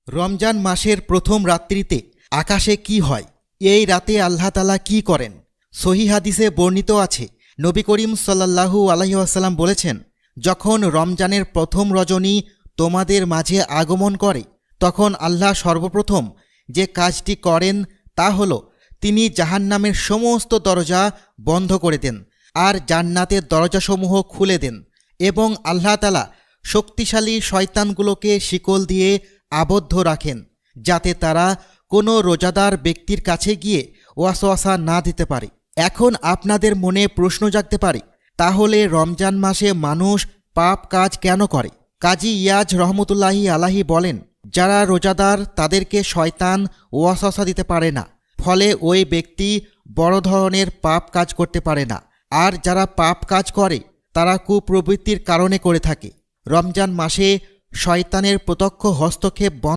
রমজান মাসের প্রথম রাত্রিতে আকাশে কি হয়? এই রাতে আল্লাহ তাআলা কি করেন? সহিহ হাদিসে বর্ণিত আছে, নবী করিম সাল্লাল্লাহু আলাইহি ওয়াসাল্লাম বলেছেন, যখন রমজানের প্রথম রজনী তোমাদের মাঝে আগমন করে তখন আল্লাহ সর্বপ্রথম যে কাজটি করেন তা হল তিনি জাহান্নামের সমস্ত দরজা বন্ধ করে দেন আর জান্নাতের দরজাসমূহ খুলে দেন এবং আল্লাহ তাআলা শক্তিশালী শয়তানগুলোকে শিকল দিয়ে আবদ্ধ রাখেন যাতে তারা কোনো রোজাদার ব্যক্তির কাছে গিয়ে ওয়াসওয়াসা না দিতে পারে। এখন আপনাদের মনে প্রশ্ন জাগতে পারে, তাহলে রমজান মাসে মানুষ পাপ কাজ কেন করে? কাজী ইয়াজ রহমতুল্লাহি আলাহি বলেন, যারা রোজাদার তাদেরকে শয়তান ওয়াসওয়াসা দিতে পারে না, ফলে ওই ব্যক্তি বড় ধরনের পাপ কাজ করতে পারে না। আর যারা পাপ কাজ করে তারা কুপ্রবৃত্তির কারণে করে থাকে। রমজান মাসে শয়তানের প্রত্যক্ষ হস্তক্ষেপ